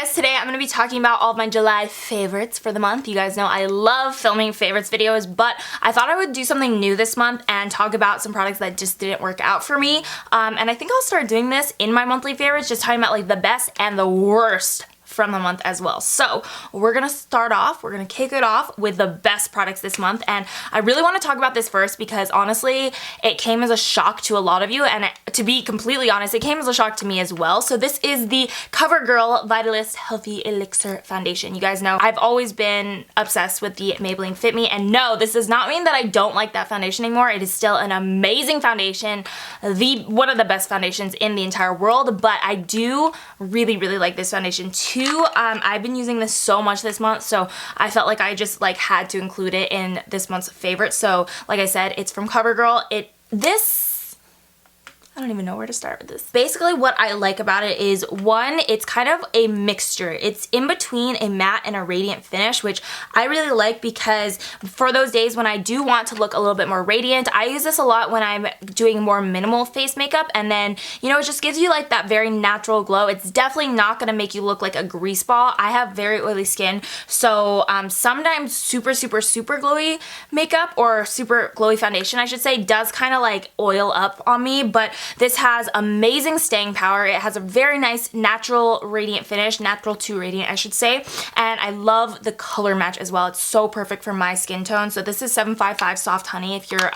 guys, today I'm going to be talking about all of my July favorites for the month. You guys know I love filming favorites videos, but I thought I would do something new this month and talk about some products that just didn't work out for me. And I think I'll start doing this in my monthly favorites, just talking about like the best and the worst from the month as well. So we're gonna start off, we're gonna kick it off with the best products this month, and I really want to talk about this first because honestly it came as a shock to a lot of you, and to be completely honest, it came as a shock to me as well. So this is the CoverGirl Vitalist Healthy Elixir Foundation. You guys know I've always been obsessed with the Maybelline Fit Me, and no, this does not mean that I don't like that foundation anymore. It is still an amazing foundation, one of the best foundations in the entire world, but I do really like this foundation too. I've been using this so much this month, so I felt like I just had to include it in this month's favorite. So like I said, it's from CoverGirl. I don't even know where to start with this. Basically what I like about it is, one, it's kind of a mixture. It's in between a matte and a radiant finish, which I really like because for those days when I do want to look a little bit more radiant, I use this a lot when I'm doing more minimal face makeup, and then, you know, it just gives you like that very natural glow. It's definitely not gonna make you look like a grease ball. I have very oily skin, so sometimes super glowy makeup, or super glowy foundation I should say, does kind of like oil up on me, but this has amazing staying power. It has a very nice natural radiant finish, natural to radiant I should say, and I love the color match as well. It's so perfect for my skin tone. So this is 755 Soft Honey if you're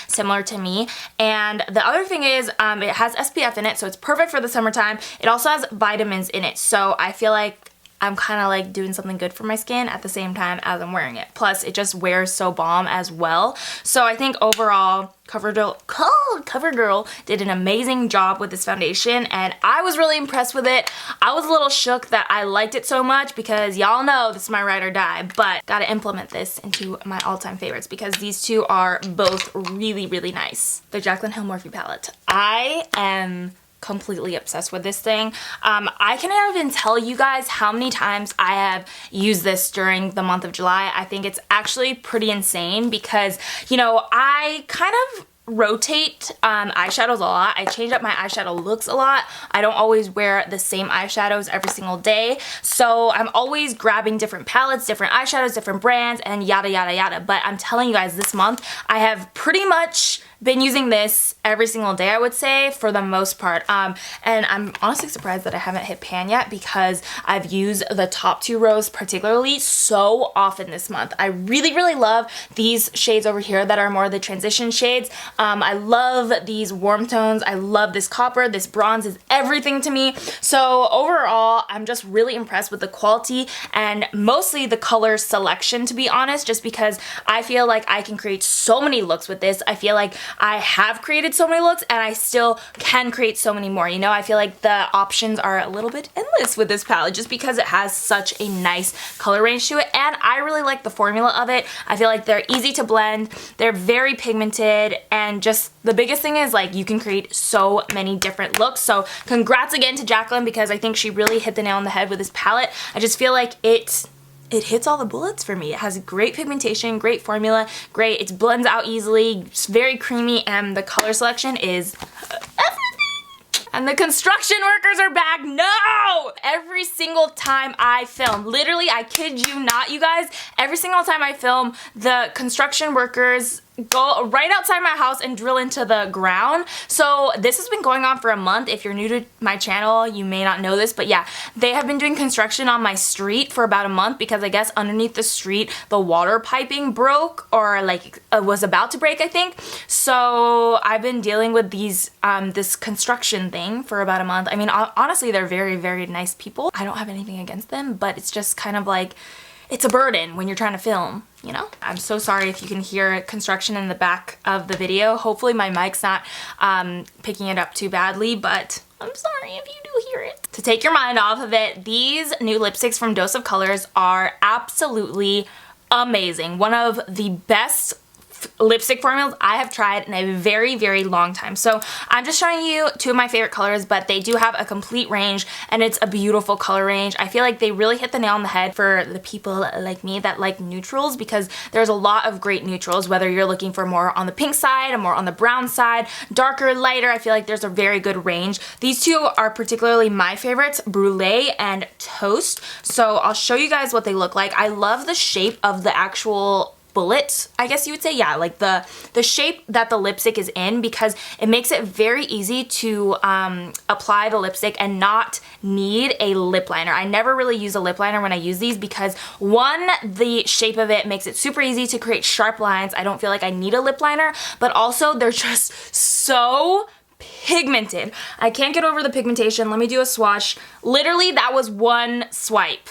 similar to me. And the other thing is it has SPF in it, so it's perfect for the summertime. It also has vitamins in it, so I feel like I'm kind of like doing something good for my skin at the same time as I'm wearing it. Plus, it just wears so bomb as well. So I think overall, CoverGirl did an amazing job with this foundation, and I was really impressed with it. I was a little shook that I liked it so much because y'all know this is my ride or die, but gotta implement this into my all-time favorites because these two are both really nice. The Jaclyn Hill Morphe palette. I am completely obsessed with this thing. I cannot even tell you guys how many times I have used this during the month of July. I think it's actually pretty insane because, you know, I kind of rotate eyeshadows a lot. I change up my eyeshadow looks a lot. I don't always wear the same eyeshadows every single day, so I'm always grabbing different palettes, different eyeshadows, different brands, and yada. But I'm telling you guys, this month I have pretty much been using this every single day, I would say, for the most part. And I'm honestly surprised that I haven't hit pan yet because I've used the top two rows particularly so often this month. I really love these shades over here that are more the transition shades. I love these warm tones. I love this copper. This bronze is everything to me. So overall, I'm just really impressed with the quality and mostly the color selection, to be honest, just because I feel like I can create so many looks with this. I feel like I have created so many looks and I still can create so many more. You know, I feel like the options are a little bit endless with this palette just because it has such a nice color range to it, and I really like the formula of it. I feel like they're easy to blend, they're very pigmented, and just the biggest thing is like you can create so many different looks. So congrats again to Jaclyn because I think she really hit the nail on the head with this palette. I just feel like it hits all the bullets for me. It has great pigmentation, great formula, great, it blends out easily, it's very creamy, and the color selection is everything. And the construction workers are back. No! Every single time I film, literally, I kid you not, you guys, every single time I film, the construction workers go right outside my house and drill into the ground. So this has been going on for a month. If you're new to my channel, you may not know this, but yeah, they have been doing construction on my street for about a month because I guess underneath the street the water piping broke, or like was about to break, I think. So I've been dealing with these this construction thing for about a month. I mean, honestly, they're very nice people. I don't have anything against them, but it's just kind of like, it's a burden when you're trying to film, you know? I'm so sorry if you can hear construction in the back of the video. Hopefully my mic's not picking it up too badly, but I'm sorry if you do hear it. To take your mind off of it, these new lipsticks from Dose of Colors are absolutely amazing. One of the best lipstick formulas I have tried in a very, very long time. So I'm just showing you two of my favorite colors, but they do have a complete range and it's a beautiful color range. I feel like they really hit the nail on the head for the people like me that like neutrals, because there's a lot of great neutrals, whether you're looking for more on the pink side or more on the brown side, darker, lighter. I feel like there's a very good range. These two are particularly my favorites, Brulee and Toast. So I'll show you guys what they look like. I love the shape of the actual bullet, I guess you would say. Yeah, like the shape that the lipstick is in, because it makes it very easy to apply the lipstick and not need a lip liner. I never really use a lip liner when I use these because, one, the shape of it makes it super easy to create sharp lines. I don't feel like I need a lip liner, but also they're just so pigmented. I can't get over the pigmentation. Let me do a swatch. Literally, that was one swipe.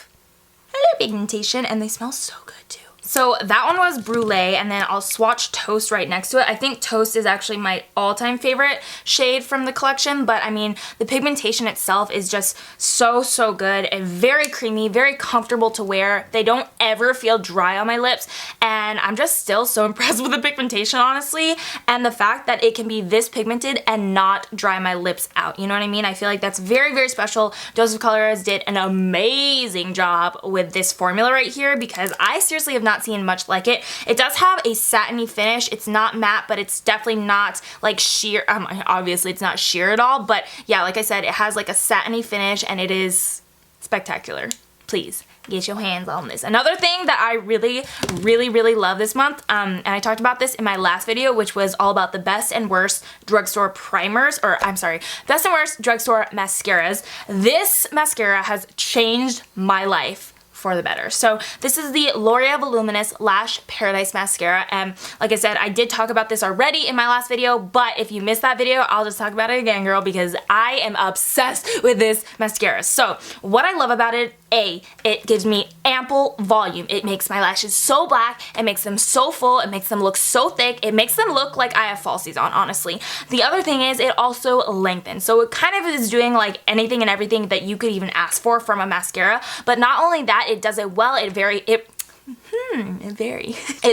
Hello, pigmentation, and they smell so good too. So that one was Brulee, and then I'll swatch Toast right next to it. I think Toast is actually my all-time favorite shade from the collection, but I mean, the pigmentation itself is just so, so good and very creamy, very comfortable to wear. They don't ever feel dry on my lips, and I'm just still so impressed with the pigmentation, honestly, and the fact that it can be this pigmented and not dry my lips out. You know what I mean? I feel like that's very, very special. Dose of Colors did an amazing job with this formula right here, because I seriously have not seen much like it. It does have a satiny finish. It's not matte, but it's definitely not like sheer. Obviously it's not sheer at all, but yeah, like I said, it has like a satiny finish and it is spectacular. Please get your hands on this. Another thing that I really, really, really love this month, and I talked about this in my last video, which was all about the best and worst drugstore primers, or I'm sorry, best and worst drugstore mascaras. This mascara has changed my life for the better. So this is the L'Oreal Voluminous Lash Paradise Mascara, and like I said, I did talk about this already in my last video, but if you missed that video, I'll just talk about it again, girl, because I am obsessed with this mascara. So what I love about it, it gives me ample volume. It makes my lashes so black, it makes them so full, it makes them look so thick, it makes them look like I have falsies on, honestly. The other thing is it also lengthens, so it kind of is doing like anything and everything that you could even ask for from a mascara, but not only that, it does it well. It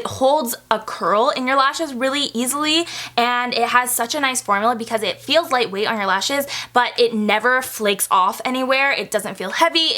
holds a curl in your lashes really easily, and it has such a nice formula because it feels lightweight on your lashes, but it never flakes off anywhere. It doesn't feel heavy.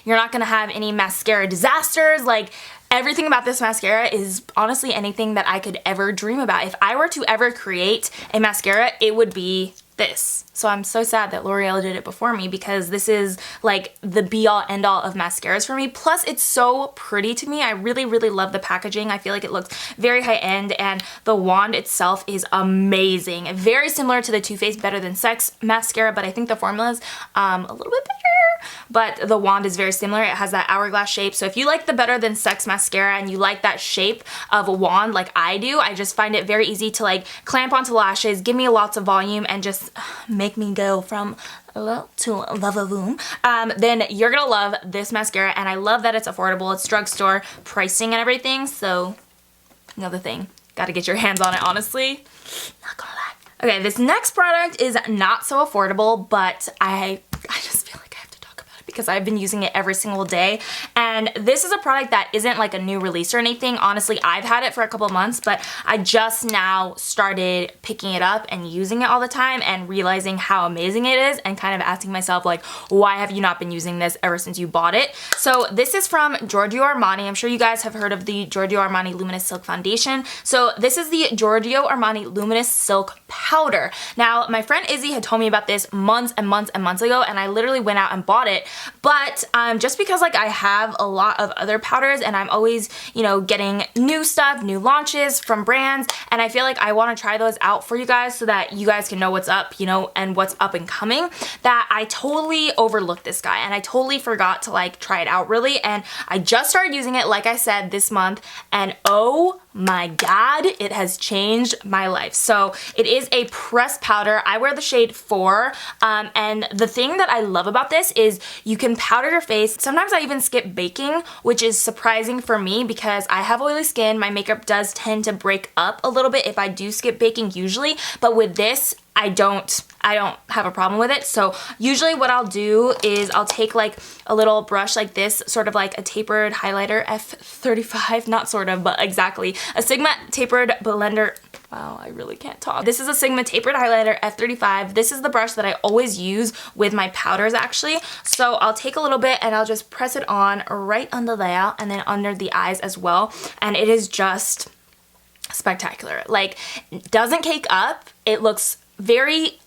You're not gonna have any mascara disasters. Like, everything about this mascara is honestly anything that I could ever dream about. If I were to ever create a mascara, it would be this. So I'm so sad that L'Oreal did it before me, because this is like the be-all end-all of mascaras for me. Plus, it's so pretty to me. I really, really love the packaging. I feel like it looks very high-end, and the wand itself is amazing. Very similar to the Too Faced Better Than Sex mascara, but I think the formula is a little bit better. But the wand is very similar. It has that hourglass shape. So if you like the Better Than Sex mascara and you like that shape of a wand like I do, I just find it very easy to like clamp onto lashes, give me lots of volume, and just make me go from low to va-va-voom, then you're gonna love this mascara. And I love that it's affordable. It's drugstore pricing and everything. So another thing, gotta get your hands on it, honestly. Not gonna lie. Okay, this next product is not so affordable, but I just feel like I have to talk about it because I've been using it every single day. And this is a product that isn't like a new release or anything. Honestly, I've had it for a couple months, but I just now started picking it up and using it all the time and realizing how amazing it is, and kind of asking myself, like, why have you not been using this ever since you bought it? So this is from Giorgio Armani. I'm sure you guys have heard of the Giorgio Armani Luminous Silk Foundation. So this is the Giorgio Armani Luminous Silk Powder. Now, my friend Izzy had told me about this months and months and months ago, and I literally went out and bought it. But just because like I have a lot of other powders and I'm always, you know, getting new stuff, new launches from brands, and I feel like I want to try those out for you guys so that you guys can know what's up, you know, and what's up and coming, that I totally overlooked this guy and I totally forgot to like try it out really. And I just started using it, like I said, this month, and oh my god, it has changed my life. So it is a pressed powder. I wear the shade 4, and the thing that I love about this is you can powder your face. Sometimes I even skip baking, which is surprising for me because I have oily skin. My makeup does tend to break up a little bit if I do skip baking usually, but with this, I don't have a problem with it. So usually what I'll do is I'll take like a little brush like this, sort of like a tapered highlighter, F35, not sort of, but exactly, a Sigma tapered blender. Wow, I really can't talk. This is a Sigma tapered highlighter, F35. This is the brush that I always use with my powders actually. So I'll take a little bit and I'll just press it on right under there and then under the eyes as well. And it is just spectacular. Like, it doesn't cake up. It looks very,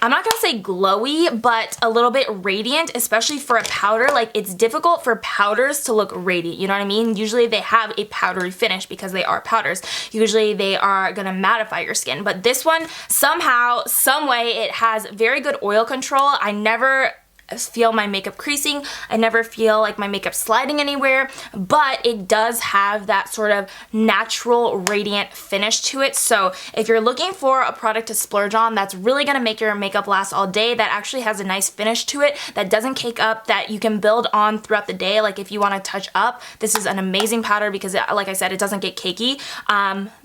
I'm not gonna say glowy, but a little bit radiant, especially for a powder. Like, it's difficult for powders to look radiant, you know what I mean? Usually they have a powdery finish because they are powders. Usually they are gonna mattify your skin, but this one, somehow, some way, it has very good oil control. I never feel my makeup creasing. I never feel like my makeup sliding anywhere, but it does have that sort of natural radiant finish to it. So if you're looking for a product to splurge on that's really gonna make your makeup last all day, that actually has a nice finish to it, that doesn't cake up, that you can build on throughout the day, like if you want to touch up, this is an amazing powder because like I said, it doesn't get cakey.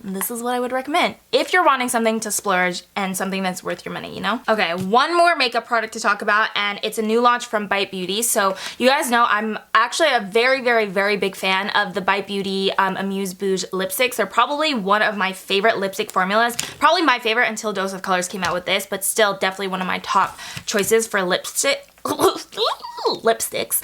This is what I would recommend if you're wanting something to splurge and something that's worth your money, you know? Okay, one more makeup product to talk about, and it's a new launch from Bite Beauty. So you guys know I'm actually a very big fan of the Bite Beauty Amuse Bouche lipsticks. They're probably one of my favorite lipstick formulas. Probably my favorite until Dose of Colors came out with this, but still definitely one of my top choices for lipstick. Lipsticks.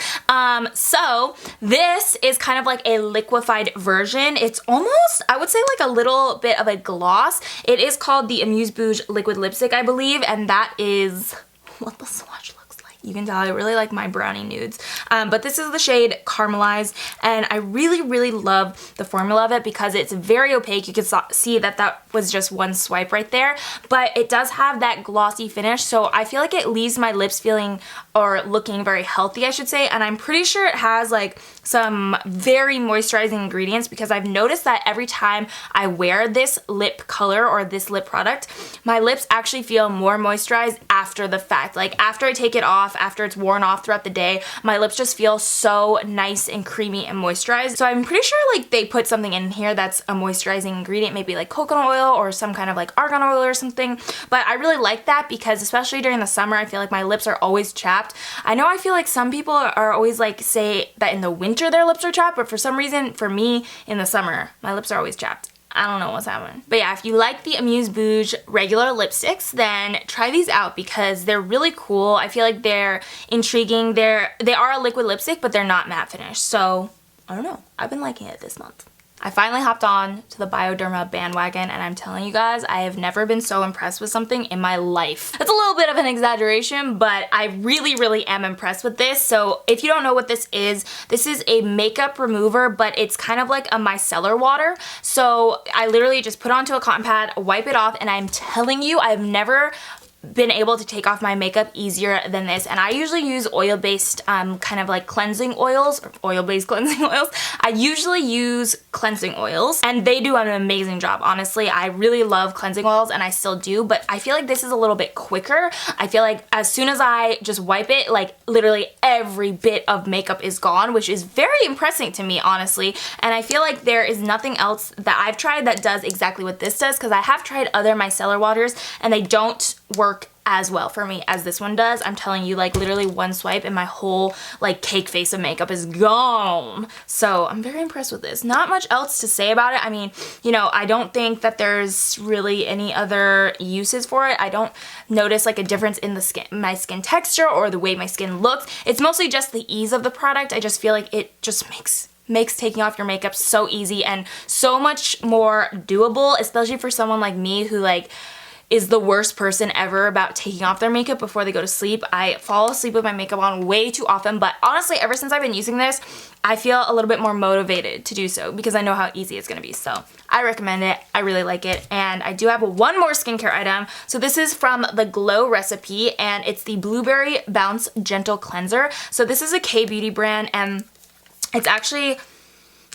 So this is kind of like a liquefied version. It's almost, I would say, like a little bit of a gloss. It is called the Amuse Bouche liquid lipstick, I believe, and that is what the swatch looks like. You can tell I really like my brownie nudes. But this is the shade Caramelized, and I really love the formula of it because it's very opaque. You can see that that was just one swipe right there, but it does have that glossy finish, so I feel like it leaves my lips feeling, or looking, very healthy, I should say, and I'm pretty sure it has like some very moisturizing ingredients because I've noticed that every time I wear this lip color or this lip product, my lips actually feel more moisturized after the fact. Like, after I take it off, after it's worn off throughout the day, my lips just feel so nice and creamy and moisturized. So I'm pretty sure like they put something in here that's a moisturizing ingredient, maybe like coconut oil or some kind of like argan oil or something. But I really like that because especially during the summer, I feel like my lips are always chapped. I know I feel like some people are always like say that in the winter their lips are chapped, but for some reason, for me, in the summer, my lips are always chapped. I don't know what's happening. But yeah, if you like the Amuse Bouche regular lipsticks, then try these out because they're really cool. I feel like they're intriguing. They are a liquid lipstick, but they're not matte finish. So, I don't know. I've been liking it this month. I finally hopped on to the Bioderma bandwagon, and I'm telling you guys, I have never been so impressed with something in my life. That's a little bit of an exaggeration, but I really am impressed with this. So if you don't know what this is a makeup remover, but it's kind of like a micellar water. So I literally just put it onto a cotton pad, wipe it off, and I'm telling you, I've never been able to take off my makeup easier than this. And I usually use oil-based kind of like cleansing oils, or oil-based cleansing oils. I usually use cleansing oils and they do an amazing job. Honestly, I really love cleansing oils and I still do, but I feel like this is a little bit quicker. I feel like as soon as I just wipe it, like literally every bit of makeup is gone, which is very impressive to me, honestly. And I feel like there is nothing else that I've tried that does exactly what this does, because I have tried other micellar waters and they don't work as well for me as this one does. I'm telling you, like literally one swipe and my whole like cake face of makeup is gone. So I'm very impressed with this. Not much else to say about it. I mean, you know, I don't think that there's really any other uses for it. I don't notice like a difference in the skin, my skin texture or the way my skin looks. It's mostly just the ease of the product. I just feel like it just makes taking off your makeup so easy and so much more doable, especially for someone like me who like is the worst person ever about taking off their makeup before they go to sleep. I fall asleep with my makeup on way too often, but honestly, ever since I've been using this, I feel a little bit more motivated to do so because I know how easy it's gonna be. So I recommend it. I really like it. And I do have one more skincare item. So this is from the Glow recipe and it's the Blueberry Bounce Gentle Cleanser. So this is a K-beauty brand and it's actually,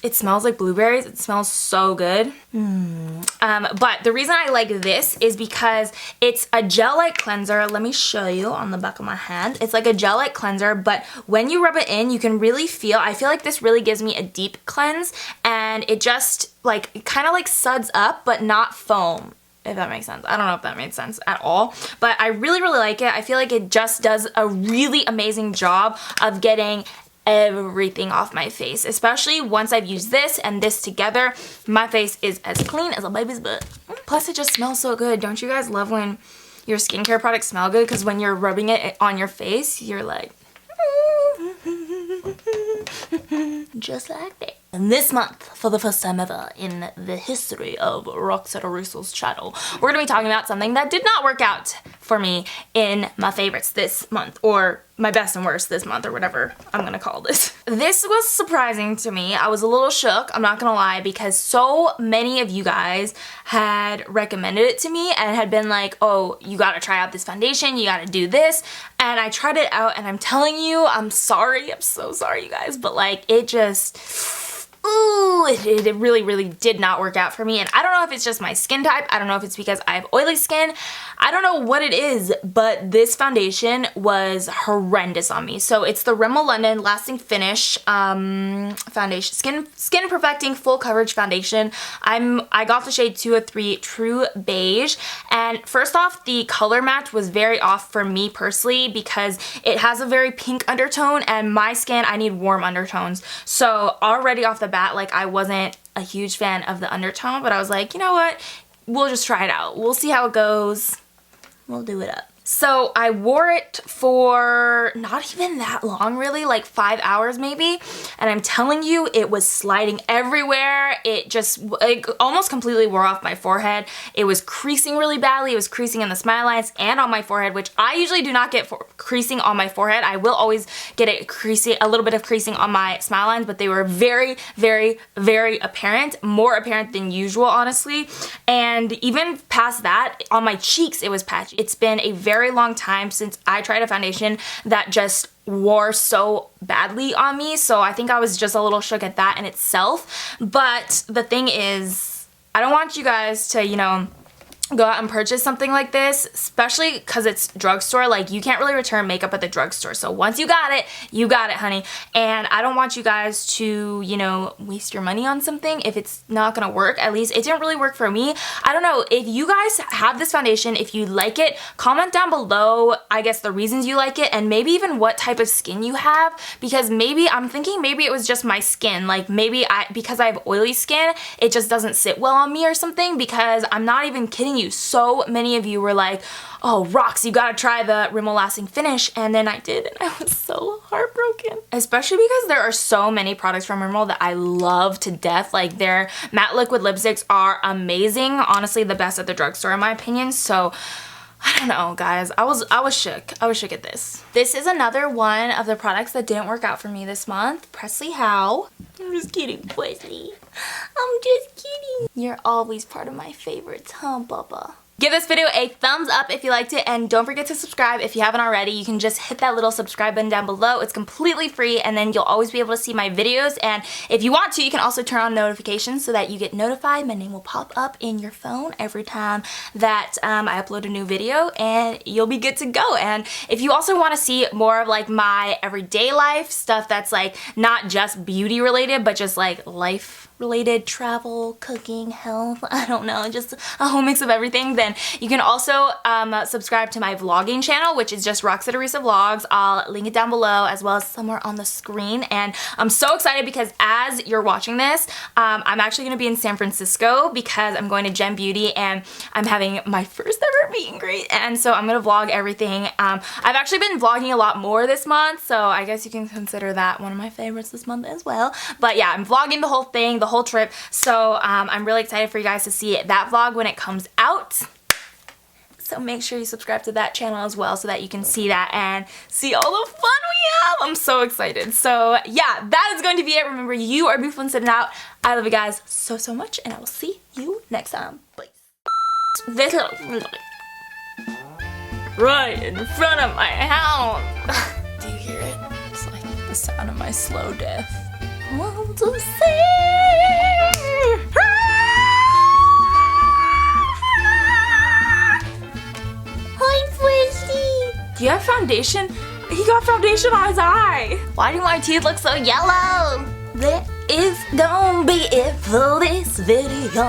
it smells like blueberries. It smells so good. But the reason I like this is because it's a gel-like cleanser. Let me show you on the back of my hand. It's like a gel-like cleanser, but when you rub it in, you can really feel, I feel like this really gives me a deep cleanse and it just like, it kind of like suds up, but not foam. if that makes sense. I don't know if that made sense at all, but I really, really like it. I feel like it just does a really amazing job of getting everything off my face, especially once I've used this and this together. My face is as clean as a baby's butt. Plus, it just smells so good. Don't you guys love when your skincare products smell good? Because when you're rubbing it on your face, you're like, just like that. And this month, for the first time ever in the history of Roxette Arisa's channel, we're going to be talking about something that did not work out for me in my favorites this month, or my best and worst this month, or whatever I'm going to call this. This was surprising to me. I was a little shook, I'm not going to lie, because so many of you guys had recommended it to me and had been like, oh, you got to try out this foundation, you got to do this. And I tried it out, and I'm telling you, I'm sorry, I'm so sorry, you guys, but like, it just... ooh, it really, really did not work out for me. And I don't know if it's just my skin type. I don't know if it's because I have oily skin. I don't know what it is, but this foundation was horrendous on me. So it's the Rimmel London Lasting Finish foundation. Skin Perfecting Full Coverage Foundation. I got the shade 203 True Beige. And first off, the color match was very off for me personally because it has a very pink undertone, and my skin, I need warm undertones. So already off the bat, like, I wasn't a huge fan of the undertone, but I was like, you know what, we'll just try it out. We'll see how it goes. We'll do it up. So I wore it for not even that long, really, like 5 hours maybe, and I'm telling you, it was sliding everywhere. It just almost completely wore off my forehead. It was creasing really badly. It was creasing in the smile lines and on my forehead, which I usually do not get creasing on my forehead. I will always get a little bit of creasing on my smile lines, but they were very, very, very apparent, more apparent than usual, honestly. And even past that, on my cheeks, it was patchy. It's been a very long time since I tried a foundation that just wore so badly on me, so I think I was just a little shook at that in itself. But the thing is, I don't want you guys to, you know, go out and purchase something like this, especially because it's drugstore. Like, you can't really return makeup at the drugstore, so once you got it, honey. And I don't want you guys to, you know, waste your money on something if it's not gonna work. At least it didn't really work for me. I don't know, if you guys have this foundation, if you like it, comment down below, I guess, the reasons you like it, and maybe even what type of skin you have, because maybe, I'm thinking maybe it was just my skin. Like, maybe because I have oily skin, it just doesn't sit well on me or something, because I'm not even kidding you. So many of you were like, oh, Rox, you gotta try the Rimmel Lasting Finish, and then I did, and I was so heartbroken. Especially because there are so many products from Rimmel that I love to death. Like, their matte liquid lipsticks are amazing. Honestly, the best at the drugstore in my opinion. So I don't know, guys. I was shook. I was shook at this. This is another one of the products that didn't work out for me this month. Presley Howe. I'm just kidding, Presley. I'm just kidding. You're always part of my favorites, huh, Bubba? Give this video a thumbs up if you liked it, and don't forget to subscribe if you haven't already. You can just hit that little subscribe button down below. It's completely free, and then you'll always be able to see my videos. And if you want to, you can also turn on notifications so that you get notified. My name will pop up in your phone every time that I upload a new video, and you'll be good to go. And if you also want to see more of like my everyday life stuff that's like not just beauty related, but just like life related, travel, cooking, health, I don't know, just a whole mix of everything, then you can also subscribe to my vlogging channel, which is just Roxette Arisa Vlogs. I'll link it down below as well as somewhere on the screen. And I'm so excited because as you're watching this, I'm actually going to be in San Francisco because I'm going to Gem Beauty and I'm having my first ever meet and greet, and so I'm going to vlog everything. I've actually been vlogging a lot more this month, so I guess you can consider that one of my favorites this month as well. But yeah, I'm vlogging the whole thing, the whole trip, so I'm really excited for you guys to see that vlog when it comes out. So make sure you subscribe to that channel as well so that you can see that and see all the fun we have. I'm so excited. So yeah, that is going to be it. Remember, you are beautiful and sitting out. I love you guys so, so much, and I will see you next time. Bye. This right in front of my house. Do you hear it? It's like the sound of my slow death. Want to say hi, Frizzy. Do you have foundation? He got foundation on his eye. Why do my teeth look so yellow? That is gonna be it for this video.